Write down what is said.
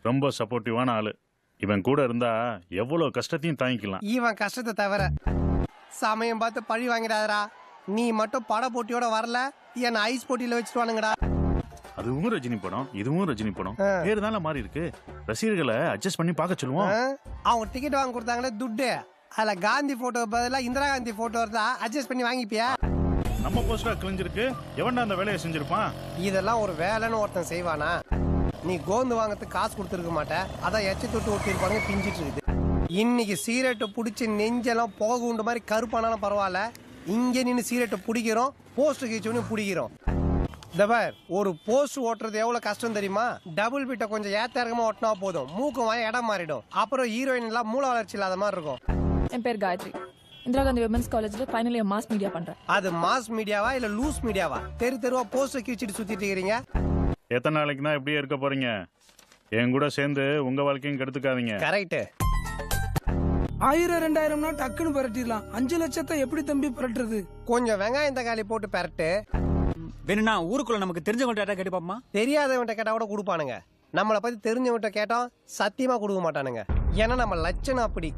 ரொம்ப சப்போர்ட்டிவான ஆளு. இவன் கூட இருந்தா எவ்வளவு கஷ்டத்தையும் தாங்கிக்கலாம். இவன் கஷ்டத்தை தவிர சமயம் பார்த்து பழி வாங்கிடாதடா. நீ மட்டும் பட போட்டியோட வரல, என்ன ஐஸ் போட்டியில வச்சுருவானுங்கடா. அதுவும் ரஜினி படம், இதுவும் ரஜினி படம். பேரு தானே மாறி இருக்கு. ரசிகர்களை அட்ஜஸ்ட் பண்ணி பார்க்க சொல்லுவோம். அவங்க டிக்கெட் வாங்கி கொடுத்தாங்களே துட்டு, அதுல காந்தி போட்டோ பதிலா இந்திரா காந்தி போட்டோ இருந்தா அட்ஜஸ்ட் பண்ணி வாங்கிப்பியா? நம்ம போஸ்டா கிழிஞ்சிருக்கு, எவன்டா அந்த வேலையை செஞ்சிருப்பான்? இதெல்லாம் ஒரு வேலைன்னு ஒருத்தன் செய்வானா? நீ கோந்து வாங்கறதுக்கு காசு கொடுத்துருக்க மாட்ட, அதான் எச்ச தொட்டு ஒட்டிருப்பாங்க பிஞ்சிட்டு இருக்குது. இன்னைக்கு சீரட்டை பிடிச்சி நெஞ்செல்லாம் போக உண்டு மாதிரி கருப்பானாலும் பரவாயில்ல, இங்க நின்று சீரட்டை பிடிக்கிறோம், போஸ்ட் கீச்சோன்னு பிடிக்கிறோம். தபார், ஒரு போஸ்ட் ஓட்டுறது எவ்வளவு கஷ்டம் தெரியுமா? டபுள் பீட்டை கொஞ்சம் ஏத்த இறக்கமா ஓட்டினா போதும், மூக்கம் வாய இடம் மாறிடும். அப்புறம் ஹீரோயின் எல்லாம் மூல வளர்ச்சி இல்லாத மாதிரி இருக்கும். என் பேர் காயத்ரி, இந்திரா காந்தி விமென்ஸ் காலேஜ்ல ஃபைனல் இயர் மாஸ் மீடியா பண்றேன். அது மாஸ் மீடியாவா இல்ல லூஸ் மீடியாவா? தெருவா போஸ்ட் கீச்சிட்டு சுத்திட்டு இருக்கீங்க. எத்தனை நாளைக்கு தான் இப்படியே இருக்க போறீங்க? என் கூட சேர்ந்து உங்க வாழ்க்கையும் கெடுத்துக்காதீங்க. கரெக்ட். 1000 2000 டக்குன்னு பரட்டிடலாம். 5 லட்சத்தை எப்படி தம்பி பரட்டுறது? கொஞ்சம் வெங்காயம் தக்காளி போட்டு பரட்டு. வேணும்னா ஊருக்குள்ள நமக்கு தெரிஞ்சவங்க கேட்டு பாப்போமா? தெரியாதவன்ட்ட கேட்டா கூட கொடுப்பானுங்க. நம்மளை பத்தி தெரிஞ்சவன்ட்ட கேட்டோம் சத்தியமா கொடுக்க மாட்டானுங்க. ஏன்னா நம்ம லட்சணம் அப்படி.